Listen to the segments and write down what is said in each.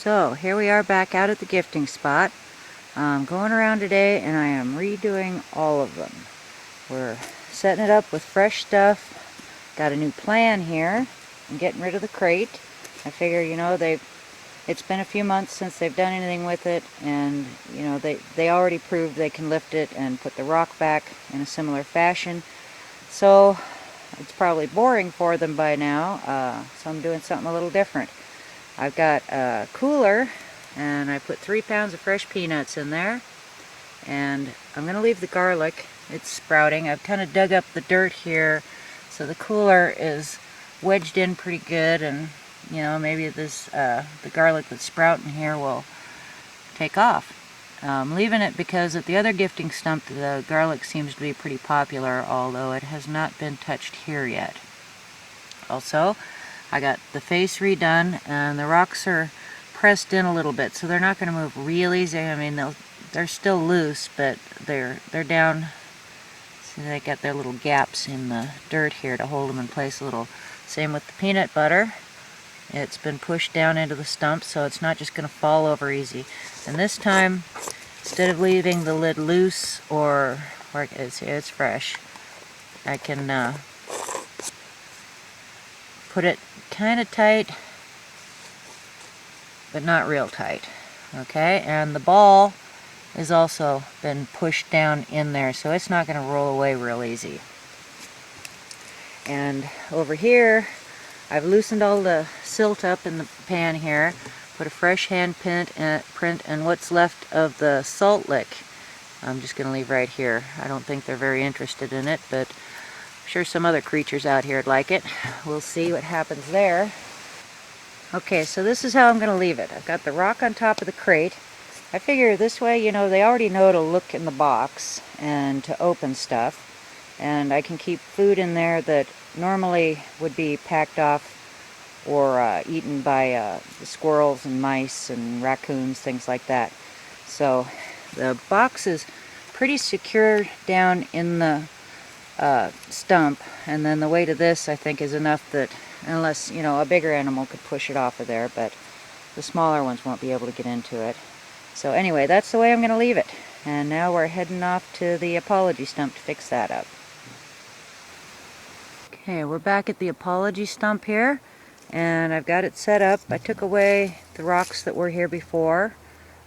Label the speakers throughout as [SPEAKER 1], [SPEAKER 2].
[SPEAKER 1] So here we are back out at the gifting spot. I'm going around today and I am redoing all of them. We're setting it up with fresh stuff. Got a new plan here. I'm getting rid of the crate. I figure, you know, it's been a few months since they've done anything with it, and you know, they already proved they can lift it and put the rock back in a similar fashion. So it's probably boring for them by now, so I'm doing something a little different. I've got a cooler and I put 3 pounds of fresh peanuts in there, and I'm going to leave the garlic. It's sprouting. I've kind of dug up the dirt here so the cooler is wedged in pretty good, and you know, maybe this the garlic that's sprouting here will take off. I'm leaving it because at the other gifting stump the garlic seems to be pretty popular, although it has not been touched here yet. Also, I got the face redone, and the rocks are pressed in a little bit, so they're not going to move real easy. I mean, they're still loose, but they're down. See, they got their little gaps in the dirt here to hold them in place a little. Same with the peanut butter. It's been pushed down into the stump, so it's not just going to fall over easy. And this time, instead of leaving the lid loose or it's fresh, I can put it kind of tight, but not real tight. Okay, and the ball has also been pushed down in there, so it's not going to roll away real easy. And over here, I've loosened all the silt up in the pan here, put a fresh hand print, and what's left of the salt lick I'm just going to leave right here. I don't think they're very interested in it, but I'm sure some other creatures out here would like it. We'll see what happens there. Okay, so this is how I'm going to leave it. I've got the rock on top of the crate. I figure this way, you know, they already know to look in the box and to open stuff, and I can keep food in there that normally would be packed off or eaten by the squirrels and mice and raccoons, things like that. So the box is pretty secure down in the stump, and then the weight of this I think is enough that, unless, you know, a bigger animal could push it off of there, but the smaller ones won't be able to get into it. So anyway, that's the way I'm going to leave it. And now we're heading off to the apology stump to fix that up. Okay, we're back at the apology stump here, and I've got it set up. I took away the rocks that were here before.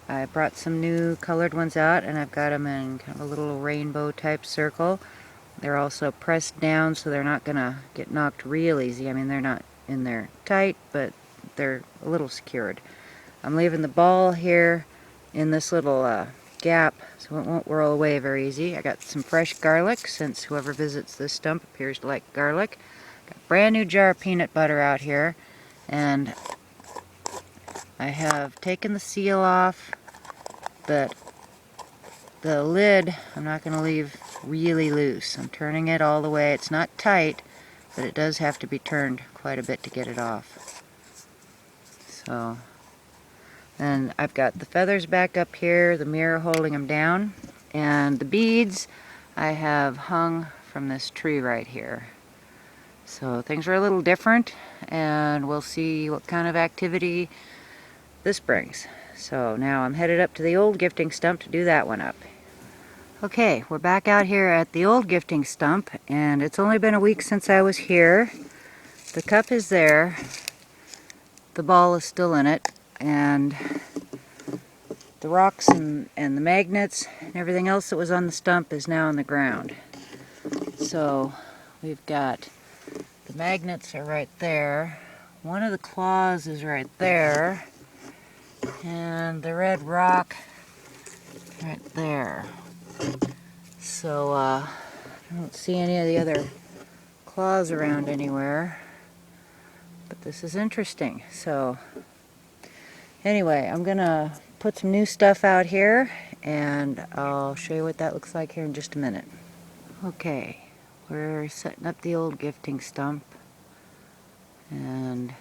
[SPEAKER 1] I brought some new colored ones out, and I've got them in kind of a little rainbow type circle. They're also pressed down so they're not going to get knocked real easy. I mean, they're not in there tight, but they're a little secured. I'm leaving the ball here in this little gap so it won't roll away very easy. I got some fresh garlic, since whoever visits this stump appears to like garlic. Got a brand new jar of peanut butter out here, and I have taken the seal off, but the lid I'm not going to leave really loose. I'm turning it all the way. It's not tight, but it does have to be turned quite a bit to get it off. So, and I've got the feathers back up here, the mirror holding them down, and the beads I have hung from this tree right here. So things are a little different, and we'll see what kind of activity this brings. So now I'm headed up to the old gifting stump to do that one up. Okay, we're back out here at the old gifting stump, and it's only been a week since I was here. The cup is there, the ball is still in it, and the rocks and the magnets and everything else that was on the stump is now on the ground. So we've got the magnets are right there, one of the claws is right there, and the red rock right there. So I don't see any of the other claws around anywhere, but this is interesting. So anyway, I'm gonna put some new stuff out here, and I'll show you what that looks like here in just a minute. Okay, we're setting up the old gifting stump, and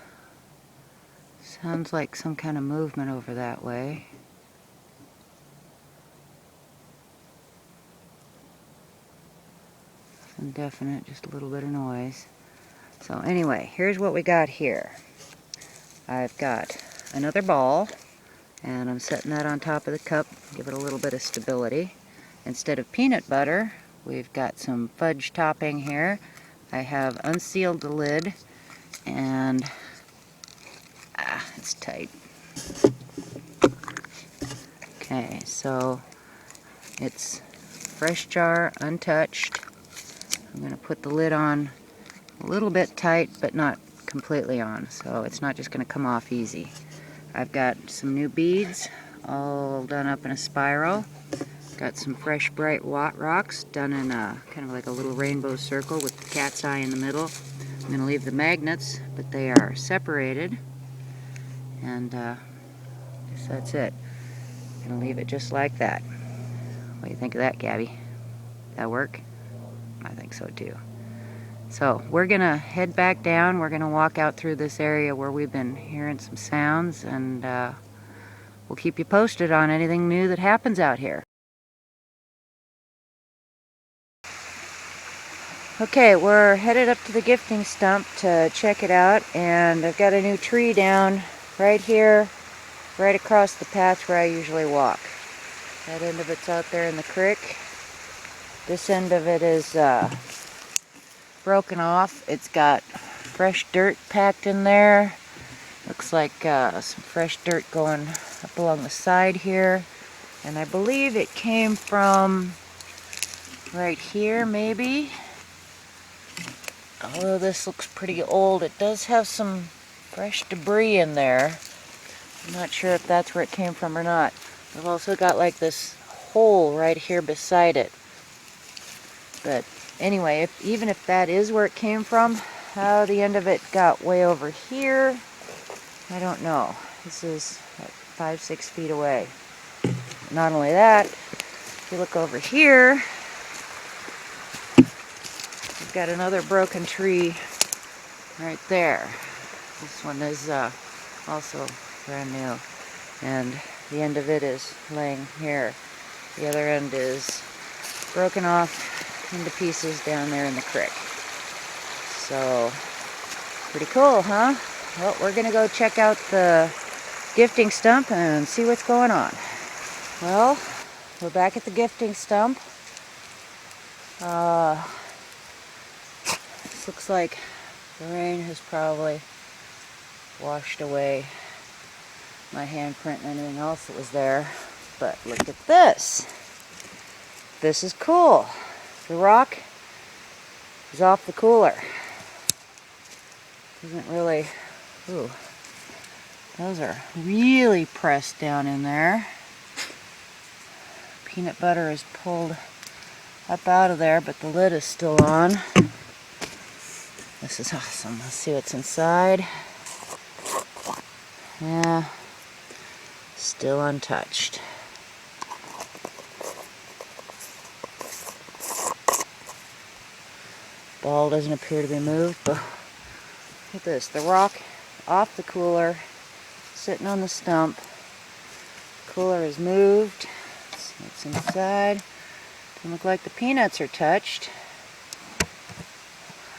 [SPEAKER 1] sounds like some kind of movement over that way. Nothing definite, just a little bit of noise. So anyway, here's what we got here. I've got another ball. And I'm setting that on top of the cup, give it a little bit of stability. Instead of peanut butter, we've got some fudge topping here. I have unsealed the lid, and it's tight. Okay, so it's fresh jar, untouched. I'm going to put the lid on a little bit tight, but not completely on, so it's not just going to come off easy. I've got some new beads, all done up in a spiral. Got some fresh bright rocks done in a kind of like a little rainbow circle with the cat's eye in the middle. I'm going to leave the magnets, but they are separated, and I guess that's it. I'm going to leave it just like that. What do you think of that, Gabby? That work? I think so too. So we're going to head back down. We're going to walk out through this area where we've been hearing some sounds, and we'll keep you posted on anything new that happens out here. Okay, we're headed up to the gifting stump to check it out, and I've got a new tree down right here, right across the path where I usually walk. That end of it's out there in the creek. This end of it is broken off. It's got fresh dirt packed in there. Looks like some fresh dirt going up along the side here. And I believe it came from right here, maybe. Although this looks pretty old, it does have some fresh debris in there. I'm not sure if that's where it came from or not. I've also got like this hole right here beside it. But anyway, even if that is where it came from, how the end of it got way over here, I don't know. This is like 5-6 feet away. Not only that, if you look over here, we've got another broken tree right there. This one is also brand new, and the end of it is laying here. The other end is broken off into pieces down there in the creek. So, pretty cool, huh? Well, we're gonna go check out the gifting stump and see what's going on. Well, we're back at the gifting stump. This looks like the rain has probably washed away my handprint and anything else that was there. But look at this. This is cool. The rock is off the cooler. Doesn't really, ooh, those are really pressed down in there. Peanut butter is pulled up out of there, but the lid is still on. This is awesome. Let's see what's inside. Yeah, still untouched. Ball doesn't appear to be moved, but look at this. The rock off the cooler, sitting on the stump. Cooler is moved. Let's see what's inside. Doesn't look like the peanuts are touched.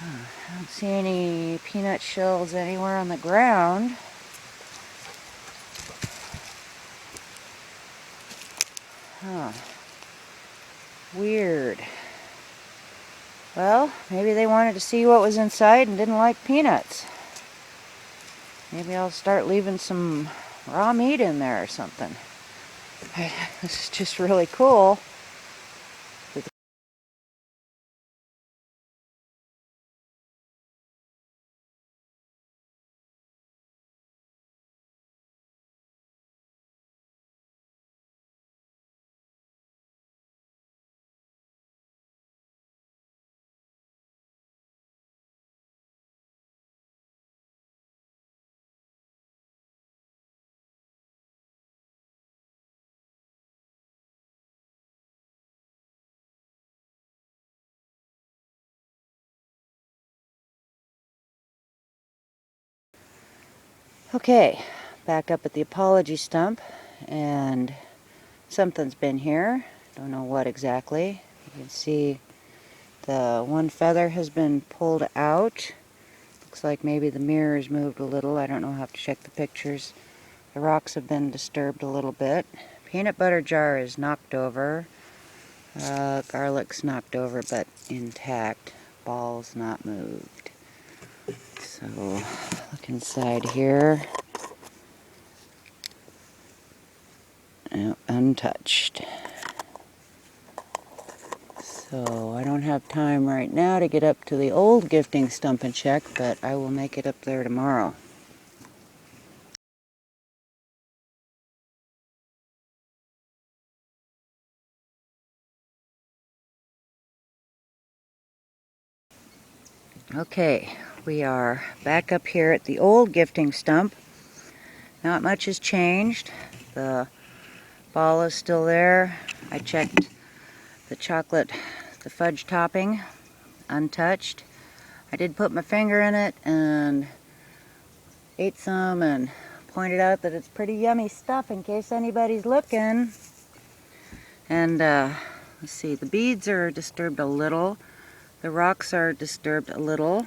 [SPEAKER 1] I don't see any peanut shells anywhere on the ground. Huh. Weird. Well, maybe they wanted to see what was inside and didn't like peanuts. Maybe I'll start leaving some raw meat in there or something. This is just really cool. Okay, back up at the apology stump, and something's been here. Don't know what exactly. You can see the one feather has been pulled out. Looks like maybe the mirror's moved a little. I don't know. I'll have to check the pictures. The rocks have been disturbed a little bit. Peanut butter jar is knocked over. Garlic's knocked over but intact. Ball's not moved. So, look inside here. Untouched. So I don't have time right now to get up to the old gifting stump and check, but I will make it up there tomorrow. Okay, we are back up here at the old gifting stump. Not much has changed. The ball is still there. I checked the chocolate, the fudge topping, untouched. I did put my finger in it and ate some and pointed out that it's pretty yummy stuff in case anybody's looking. And let's see, the beads are disturbed a little. The rocks are disturbed a little.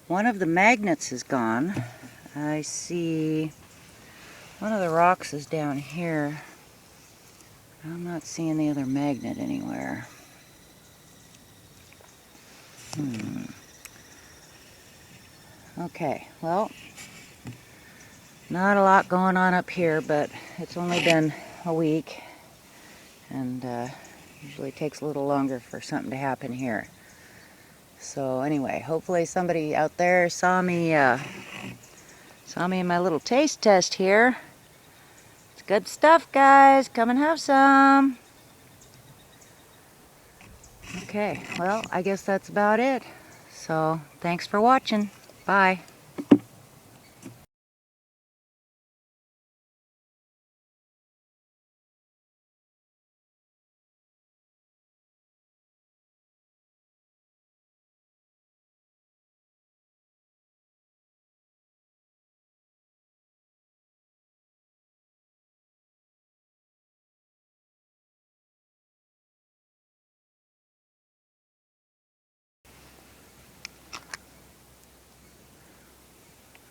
[SPEAKER 1] One of the magnets is gone. I see one of the rocks is down here. I'm not seeing the other magnet anywhere. Okay, well, not a lot going on up here, but it's only been a week, and usually takes a little longer for something to happen here. So anyway, hopefully somebody out there saw me in my little taste test here. It's good stuff, guys. Come and have some. Okay, well, I guess that's about it. So thanks for watching. Bye.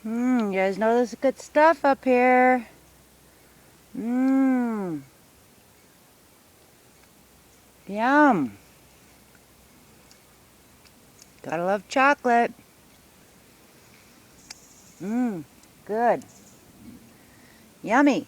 [SPEAKER 1] You guys know there's good stuff up here. Yum. Gotta love chocolate. Good. Yummy.